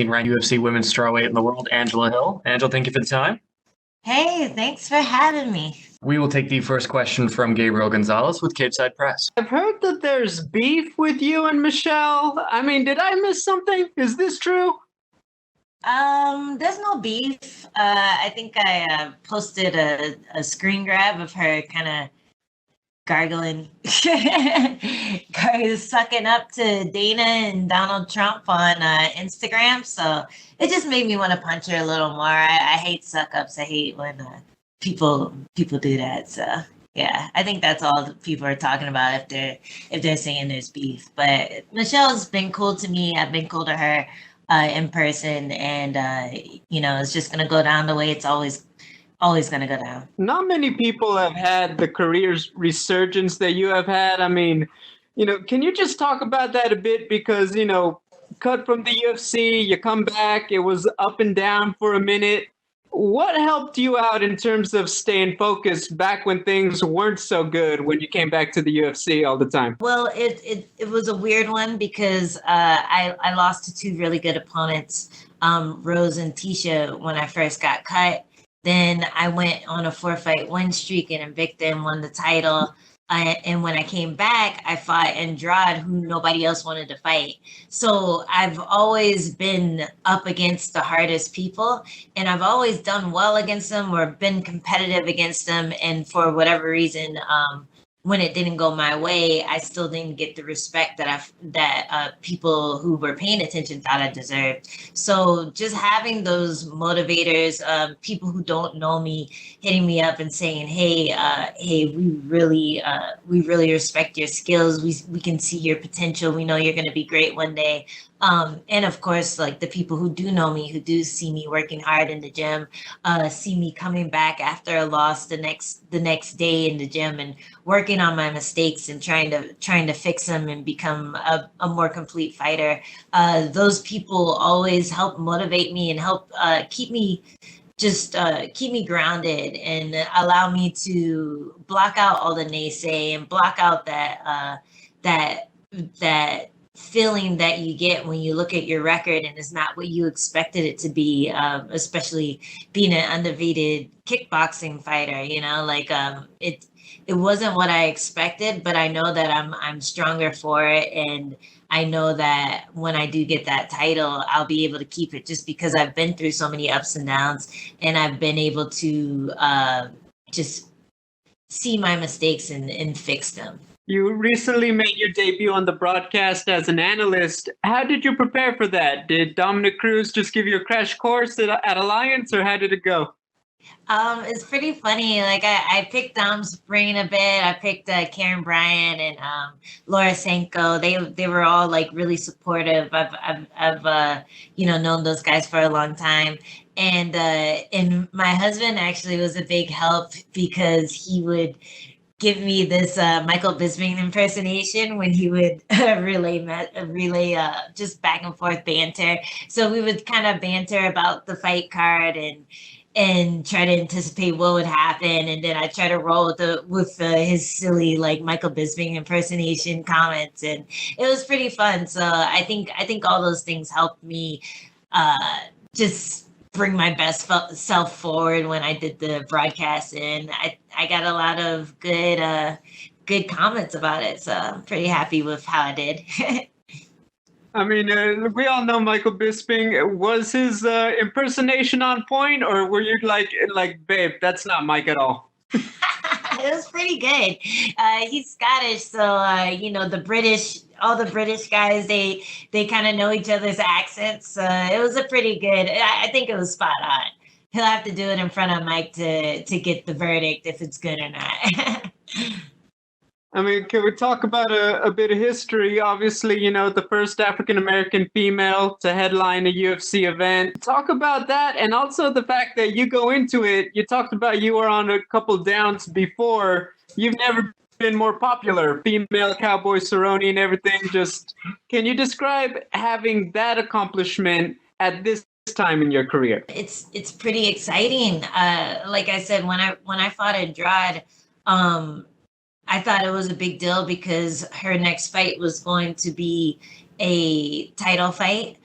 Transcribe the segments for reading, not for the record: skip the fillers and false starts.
ranked UFC women's strawweight in the world, Angela Hill. Angela, thank you for the time. Hey, thanks for having me. We will take the first question from Gabriel Gonzalez with Capeside Press. I've heard that there's beef with you and Michelle. I mean, did I miss something? Is this true? There's no beef. I think I posted a screen grab of her kind of gargling, sucking up to Dana and Donald Trump on Instagram. So it just made me want to punch her a little more. I hate suck ups. I hate when people do that. So yeah, I think that's all people are talking about if they're saying there's beef. But Michelle's been cool to me. I've been cool to her in person, and it's just gonna go down the way it's always going to go down. Not many people have had the career's resurgence that you have had. I mean, can you just talk about that a bit? Because, cut from the UFC, you come back, it was up and down for a minute. What helped you out in terms of staying focused back when things weren't so good when you came back to the UFC all the time? Well, it was a weird one because I lost to two really good opponents, Rose and Tisha, when I first got cut. Then I went on a 4-fight win streak and Invicta and won the title. And when I came back, I fought Andrade, who nobody else wanted to fight. So I've always been up against the hardest people, and I've always done well against them or been competitive against them. And for whatever reason, when it didn't go my way, I still didn't get the respect that people who were paying attention thought I deserved. So just having those motivators, people who don't know me, hitting me up and saying, "Hey, we really respect your skills. We can see your potential. We know you're going to be great one day." And of course, like the people who do know me, who do see me working hard in the gym, see me coming back after a loss the next day in the gym and working on my mistakes and trying to fix them and become a more complete fighter. Those people always help motivate me and help keep me grounded and allow me to block out all the naysay and block out that feeling that you get when you look at your record and it's not what you expected it to be, especially being an undefeated kickboxing fighter. It wasn't what I expected, but I know that I'm stronger for it, and I know that when I do get that title, I'll be able to keep it just because I've been through so many ups and downs, and I've been able to just see my mistakes and fix them. You recently made your debut on the broadcast as an analyst. How did you prepare for that? Did Dominic Cruz just give you a crash course at Alliance, or how did it go? It's pretty funny. Like I picked Dom's brain a bit. I picked Karen Bryant and Laura Senko. They were all like really supportive. I've known those guys for a long time. And my husband actually was a big help because he would give me this Michael Bisping impersonation when he would relay just back and forth banter. So we would kind of banter about the fight card and try to anticipate what would happen, and then I try to roll with his silly like Michael Bisping impersonation comments, and it was pretty fun. So I think all those things helped me just bring my best self forward when I did the broadcast, and I got a lot of good comments about it, so I'm pretty happy with how I did. I mean, we all know Michael Bisping. Was his impersonation on point, or were you like, babe, that's not Mike at all? It was pretty good. He's Scottish, so all the British guys, they kind of know each other's accents. It was a pretty good. I think it was spot on. He'll have to do it in front of Mike to get the verdict if it's good or not. I mean, can we talk about a bit of history? Obviously, the first African-American female to headline a UFC event. Talk about that, and also the fact that you go into it, you talked about you were on a couple downs before. You've never been more popular, female Cowboy Cerrone and everything. Just, can you describe having that accomplishment at this time in your career? It's pretty exciting. Like I said, when I fought Andrade, I thought it was a big deal because her next fight was going to be a title fight.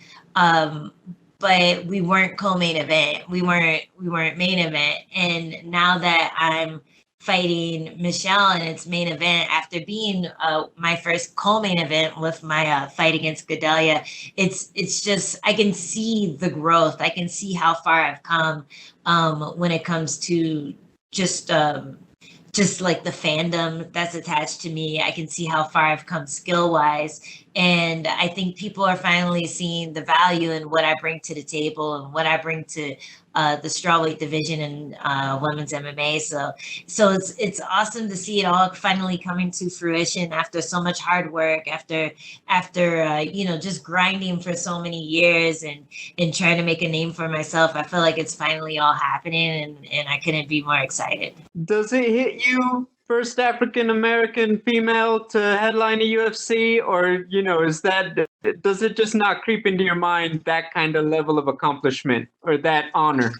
but we weren't co-main event. We weren't main event. And now that I'm fighting Michelle and it's main event after being my first co-main event with my fight against Gedalia, it's just I can see the growth. I can see how far I've come when it comes to just like the fandom that's attached to me. I can see how far I've come skill wise. And I think people are finally seeing the value in what I bring to the table and what I bring to the strawweight division in women's MMA. So it's awesome to see it all finally coming to fruition after so much hard work, after just grinding for so many years and trying to make a name for myself. I feel like it's finally all happening, and I couldn't be more excited. Does it hit you, first African American female to headline a UFC, or does it just not creep into your mind, that kind of level of accomplishment or that honor?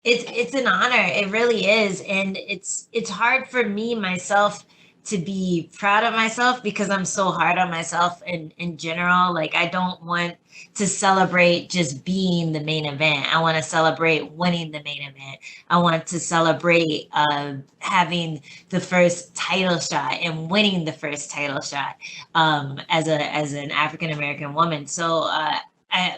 It's an honor. It really is, and it's hard for me myself to be proud of myself because I'm so hard on myself in general. Like, I don't want to celebrate just being the main event. I want to celebrate winning the main event. I want to celebrate having the first title shot and winning the first title shot as an African American woman. So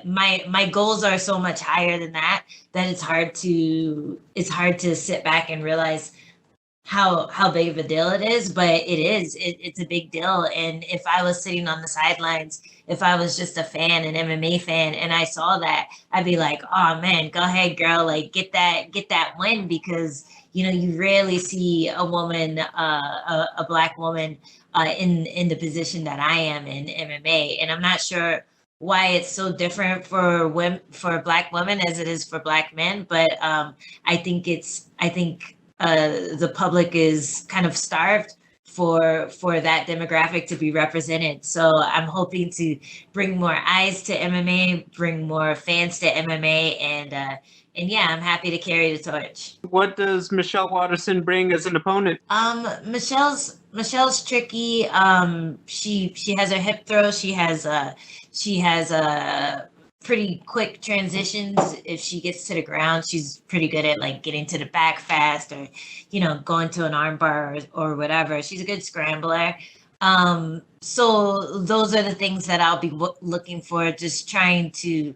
my goals are so much higher than that it's hard to sit back and realize how big of a deal it is, but it's a big deal. And if I was sitting on the sidelines, if I was just a fan, an MMA fan, and I saw that, I'd be like, oh man, go ahead, girl, like get that win, because you rarely see a woman, a Black woman in the position that I am in MMA. And I'm not sure why it's so different for Black women as it is for Black men, but I think the public is kind of starved for that demographic to be represented. So I'm hoping to bring more eyes to MMA, bring more fans to MMA, and yeah, I'm happy to carry the torch. What does Michelle Waterson bring as an opponent? Michelle's tricky. She has her hip throw. She has pretty quick transitions. If she gets to the ground, she's pretty good at like getting to the back fast, or going to an armbar or whatever. She's a good scrambler. So those are the things that I'll be looking for. Just trying to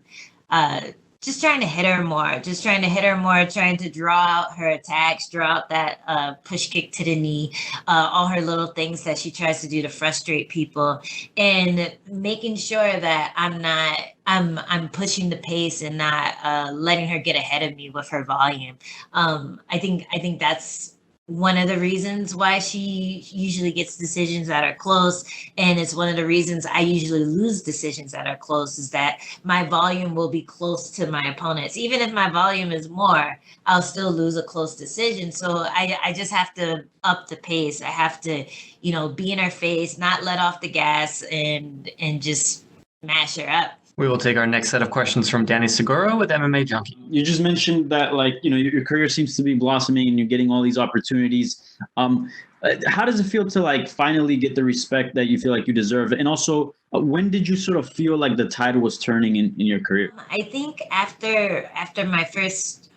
hit her more, trying to draw out her attacks, draw out that push kick to the knee, all her little things that she tries to do to frustrate people, and making sure that I'm pushing the pace and not letting her get ahead of me with her volume. I think that's one of the reasons why she usually gets decisions that are close, and it's one of the reasons I usually lose decisions that are close, is that my volume will be close to my opponents. Even if my volume is more, I'll still lose a close decision. So I just have to up the pace. I have to, be in her face, not let off the gas, and just mash her up. We will take our next set of questions from Danny Segura with MMA Junkie. You just mentioned that, your career seems to be blossoming and you're getting all these opportunities. How does it feel to finally get the respect that you feel like you deserve? And also, when did you sort of feel like the tide was turning in your career? I think after my first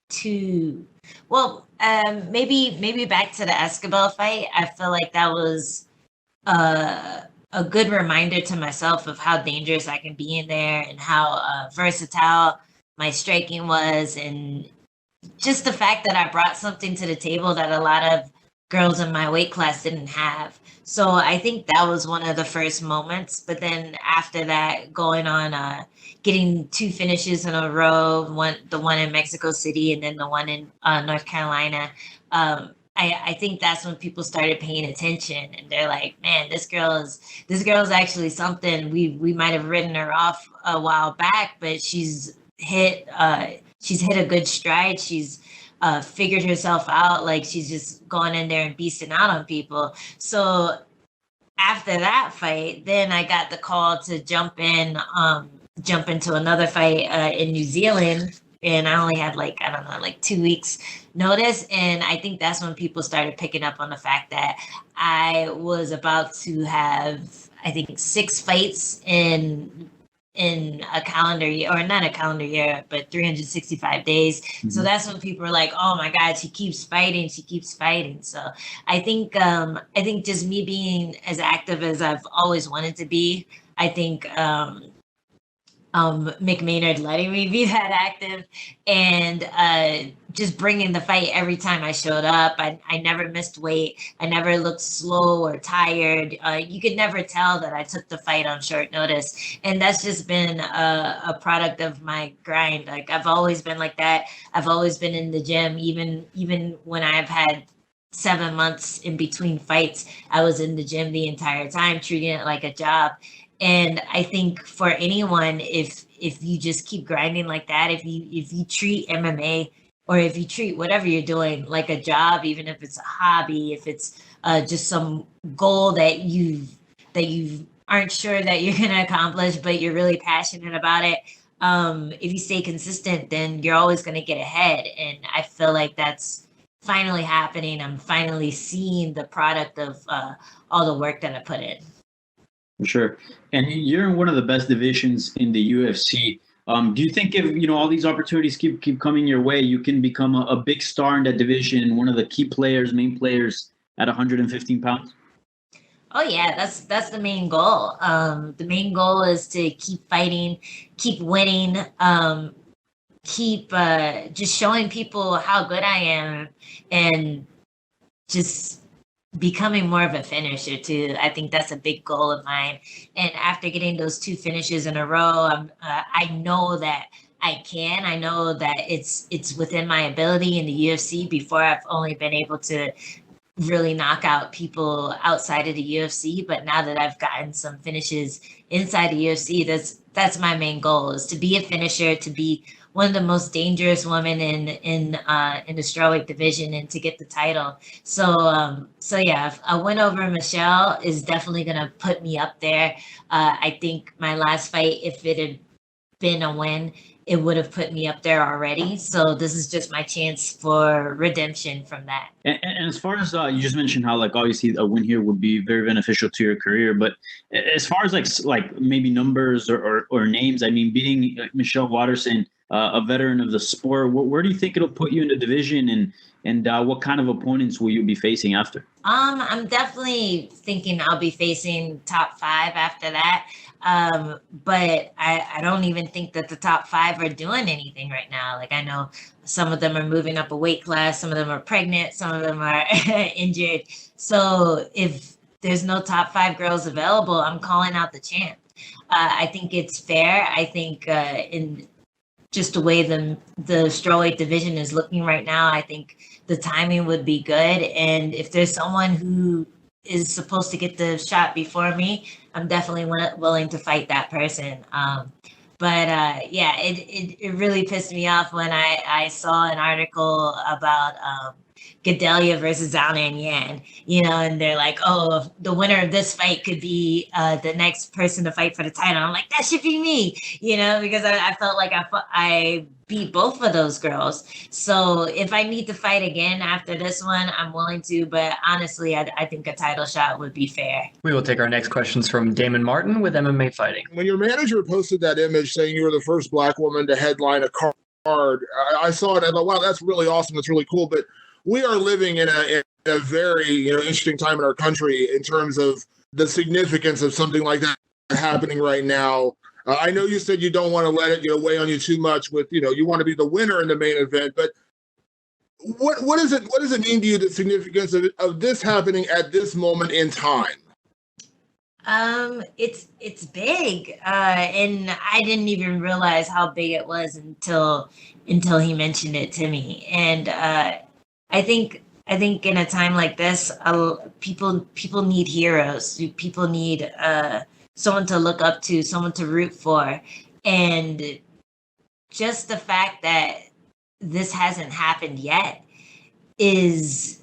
two, maybe back to the Escobar fight, I feel like that was a good reminder to myself of how dangerous I can be in there, and how versatile my striking was, and just the fact that I brought something to the table that a lot of girls in my weight class didn't have. So I think that was one of the first moments. But then after that, going on getting 2 finishes in a row, the one in Mexico City and then the one in North Carolina, I think that's when people started paying attention, and they're like, man, this girl is actually something. We might have written her off a while back, but she's hit a good stride. She's figured herself out. Like, she's just going in there and beasting out on people. So after that fight, then I got the call to jump into another fight in New Zealand. And I only had 2 weeks notice. And I think that's when people started picking up on the fact that I was about to have, I think, 6 fights in in a calendar year, or not a calendar year, but 365 days. Mm-hmm. So that's when people are like, oh my God, she keeps fighting. So I think just me being as active as I've always wanted to be, I think Mick Maynard letting me be that active, and just bringing the fight every time I showed up. I never missed weight. I never looked slow or tired. You could never tell that I took the fight on short notice. And that's just been a product of my grind. Like, I've always been like that. I've always been in the gym, even when I've had 7 months in between fights. I was in the gym the entire time, treating it like a job. And I think for anyone, if you just keep grinding like that, if you treat MMA, or if you treat whatever you're doing like a job, even if it's a hobby, if it's just some goal that you aren't sure that you're going to accomplish, but you're really passionate about it, if you stay consistent, then you're always going to get ahead. And I feel like that's finally happening. I'm finally seeing the product of all the work that I put in. For sure. And you're in one of the best divisions in the UFC. Do you think if, all these opportunities keep coming your way, you can become a big star in that division and one of the main players at 115 pounds? Oh yeah, that's the main goal. The main goal is to keep fighting, keep winning, keep just showing people how good I am, and just becoming more of a finisher too. I think that's a big goal of mine. And after getting those 2 finishes in a row, I know that I can. I know that it's within my ability in the UFC. Before, I've only been able to really knock out people outside of the UFC, but now that I've gotten some finishes inside the UFC, that's my main goal, is to be a finisher, to be one of the most dangerous women in the strawweight division, and to get the title. So yeah, a win over Michelle is definitely gonna put me up there. I think my last fight, if it had been a win, it would have put me up there already. So this is just my chance for redemption from that. And as far as you just mentioned how, like, obviously a win here would be very beneficial to your career, but as far as like maybe numbers or names, I mean, beating Michelle Waterson, a veteran of the sport, where do you think it'll put you in the division, and what kind of opponents will you be facing after? I'm definitely thinking I'll be facing top 5 after that. But I don't even think that the top 5 are doing anything right now. Like, I know some of them are moving up a weight class, some of them are pregnant, some of them are injured. So if there's no top 5 girls available, I'm calling out the champ. I think it's fair. I think in just the way the strawweight division is looking right now, I think the timing would be good. And if there's someone who is supposed to get the shot before me, I'm definitely willing to fight that person. But yeah, it really pissed me off when I saw an article about Gedalia versus Zhao Nan, and they're like, oh, the winner of this fight could be the next person to fight for the title. I'm like, that should be me, because I felt like I beat both of those girls. So if I need to fight again after this one, I'm willing to. But honestly, I think a title shot would be fair. We will take our next questions from Damon Martin with MMA Fighting. When your manager posted that image saying you were the first Black woman to headline a card, I saw it and I thought, wow, that's really awesome. That's really cool. But we are living in a very interesting time in our country in terms of the significance of something like that happening right now. I know you said you don't want to let it weigh on you too much with you want to be the winner in the main event, but what does it mean to you, the significance of this happening at this moment in time? It's big, and I didn't even realize how big it was until he mentioned it to me. And I think in a time like this, people need heroes. People need someone to look up to, someone to root for. And just the fact that this hasn't happened yet is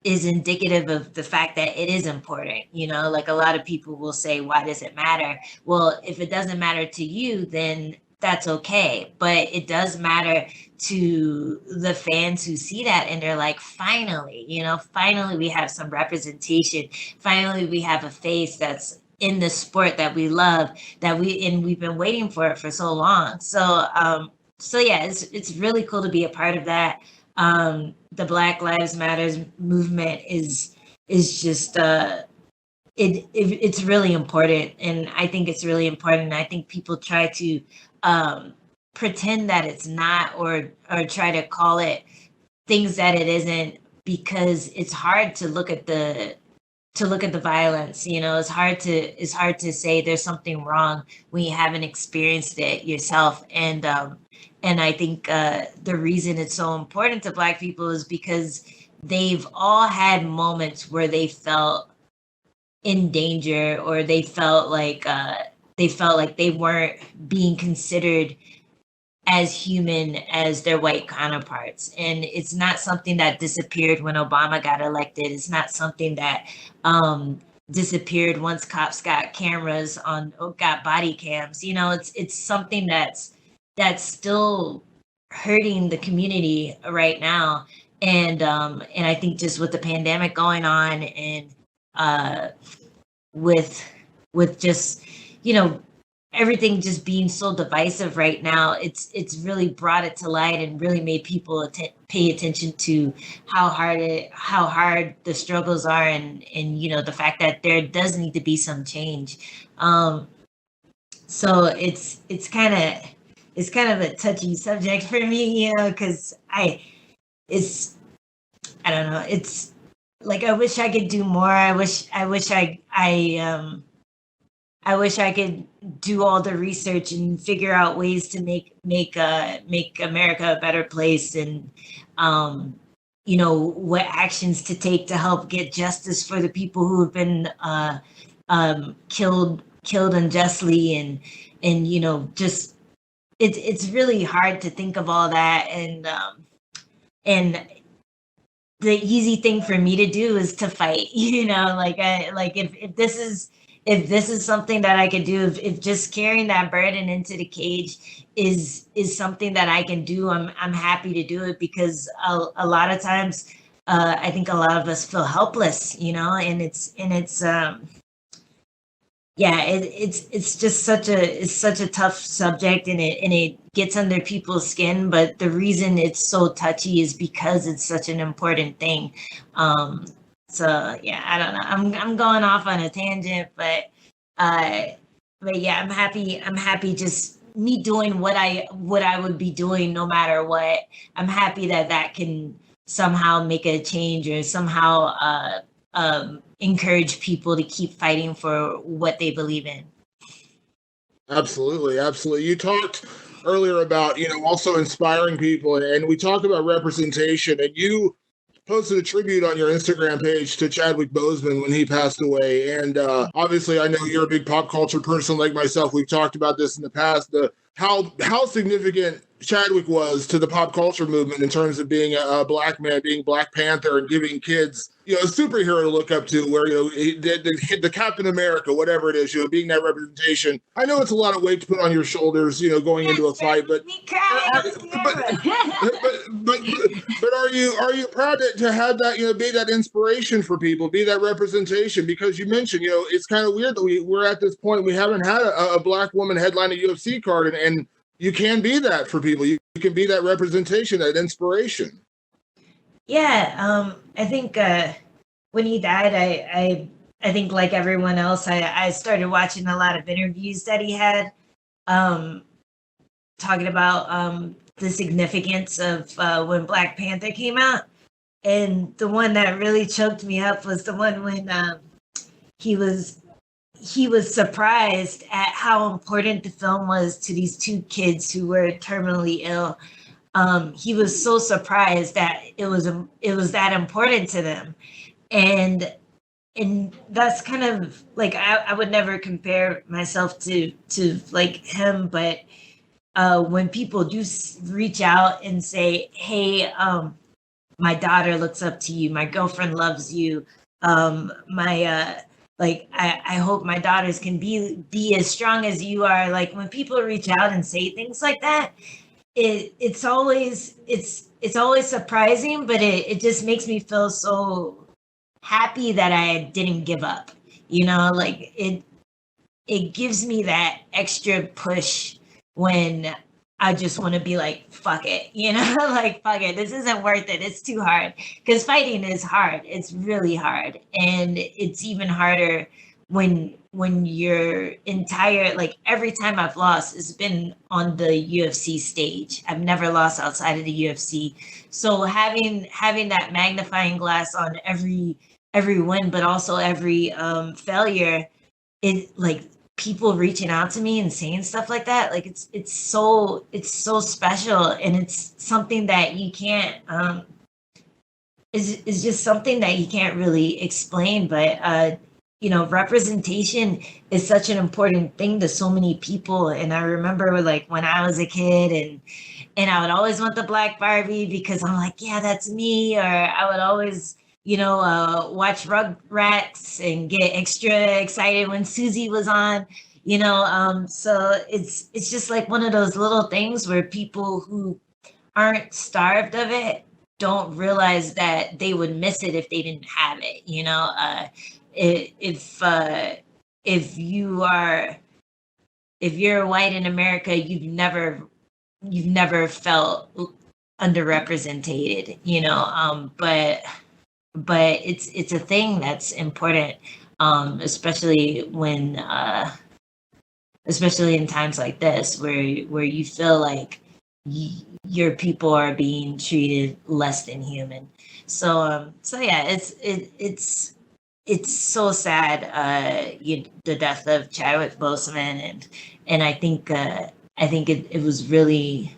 indicative of the fact that it is important. Like, a lot of people will say, why does it matter? Well, if it doesn't matter to you, then that's okay. But it does matter to the fans who see that and they're like, finally we have some representation. Finally, we have a face that's in the sport that we love, we've been waiting for it for so long. So yeah, it's really cool to be a part of that. The Black Lives Matters movement is just it's really important, and I think it's really important. I think people try to pretend that it's not, or try to call it things that it isn't, because it's hard to look at the violence. It's hard to say there's something wrong when you haven't experienced it yourself. And I think the reason it's so important to Black people is because they've all had moments where they felt in danger, or they felt like they weren't being considered as human as their white counterparts. And it's not something that disappeared when Obama got elected. It's not something that disappeared once cops got got body cams. It's something that's still hurting the community right now. And I think just with the pandemic going on, and with just, everything just being so divisive right now, it's really brought it to light and really made people pay attention to how hard the struggles are, and the fact that there does need to be some change. So it's kind of a touchy subject for me, because I don't know. It's like, I wish I could do more. I wish I could do all the research and figure out ways to make America a better place, and what actions to take to help get justice for the people who have been killed unjustly, and just it's really hard to think of all that, and the easy thing for me to do is to fight. If this is something that I could do, if just carrying that burden into the cage is something that I can do, I'm happy to do it, because a lot of times I think a lot of us feel helpless, and it's just such a tough subject, and it gets under people's skin. But the reason it's so touchy is because it's such an important thing. So yeah, I don't know. I'm going off on a tangent, but yeah, I'm happy just me doing what I would be doing no matter what. I'm happy that can somehow make a change, or somehow encourage people to keep fighting for what they believe in. Absolutely. You talked earlier about, also inspiring people, and we talked about representation, and you posted a tribute on your Instagram page to Chadwick Boseman when he passed away. And obviously, I know you're a big pop culture person like myself. We've talked about this in the past, how significant Chadwick was to the pop culture movement in terms of being a Black man, being Black Panther, and giving kids, a superhero to look up to, where, the Captain America, whatever it is, being that representation. I know it's a lot of weight to put on your shoulders, going into a fight, but are you proud to have that, be that inspiration for people, be that representation? Because you mentioned, it's kind of weird that we're at this point, we haven't had a Black woman headline a UFC card, and you can be that for people. You can be that representation, that inspiration. Yeah, I think when he died, I think, like everyone else, I started watching a lot of interviews that he had, talking about the significance of when Black Panther came out. And the one that really choked me up was the one when he was surprised at how important the film was to these two kids who were terminally ill. He was so surprised that it was that important to them, and that's kind of like, I would never compare myself to like him, but when people do reach out and say, "Hey, my daughter looks up to you. My girlfriend loves you. I hope my daughters can be as strong as you are." Like, when people reach out and say things like that, it's always surprising, but it just makes me feel so happy that I didn't give up. it gives me that extra push when I just want to be like, fuck it, like, fuck it. This isn't worth it. It's too hard. Because fighting is hard. It's really hard. And it's even harder when your entire, like, every time I've lost, it's been on the UFC stage. I've never lost outside of the UFC. So having that magnifying glass on every win, but also every failure, it, like, people reaching out to me and saying stuff like that, like, it's so special, and it's something that you can't is just something that you can't really explain. But representation is such an important thing to so many people. And I remember, like, when I was a kid, and I would always want the black Barbie because I'm like, yeah, that's me. Or I would always watch Rugrats and get extra excited when Susie was on, so it's just like one of those little things where people who aren't starved of it don't realize that they would miss it if they didn't have it. If you're white in America, you've never felt underrepresented, but it's a thing that's important, especially in times like this, where you feel like your people are being treated less than human. So yeah, it's so sad, the death of Chadwick Boseman, and I think it was really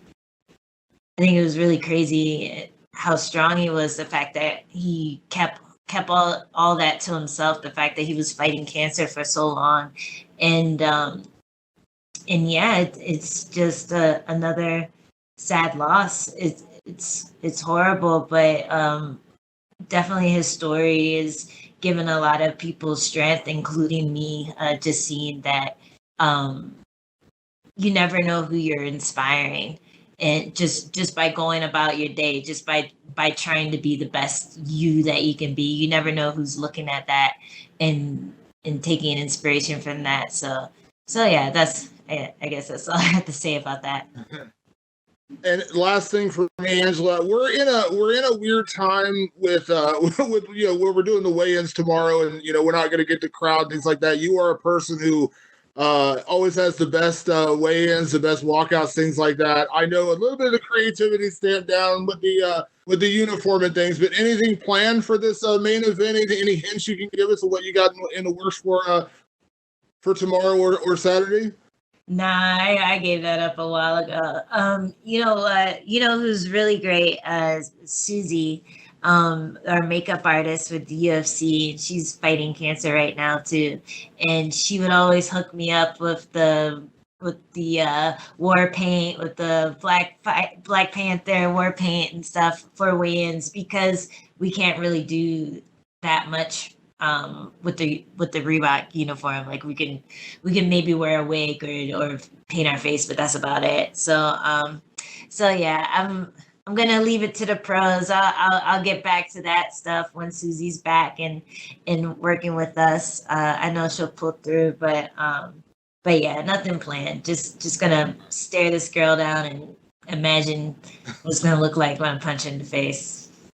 crazy how strong he was. The fact that he kept all that to himself. The fact that he was fighting cancer for so long, and yeah, it's just another sad loss. It's horrible, but definitely his story is given a lot of people strength, including me. Just seeing that you never know who you're inspiring. And just by going about your day, just by trying to be the best you that you can be, you never know who's looking at that and taking inspiration from that. So yeah, I guess that's all I have to say about that. And last thing for me, Angela, we're in a weird time with where we're doing the weigh-ins tomorrow, and we're not going to get the crowd, things like that. You are a person who always has the best weigh-ins, the best walkouts, things like that. I know a little bit of the creativity stamped down with the uniform and things, but anything planned for this main event? Any hints you can give us of what you got in the works for tomorrow or Saturday? Nah, I gave that up a while ago. Who's really great? Susie, our makeup artist with the UFC, and she's fighting cancer right now too. And she would always hook me up with the war paint, with the Black Panther war paint and stuff for weigh-ins, because we can't really do that much with the Reebok uniform. Like, we can maybe wear a wig or paint our face, but that's about it. So yeah, I'm gonna leave it to the pros. I'll get back to that stuff when Susie's back and working with us. I know she'll pull through, but yeah, nothing planned. Just gonna stare this girl down and imagine what it's gonna look like when I punch her in the face.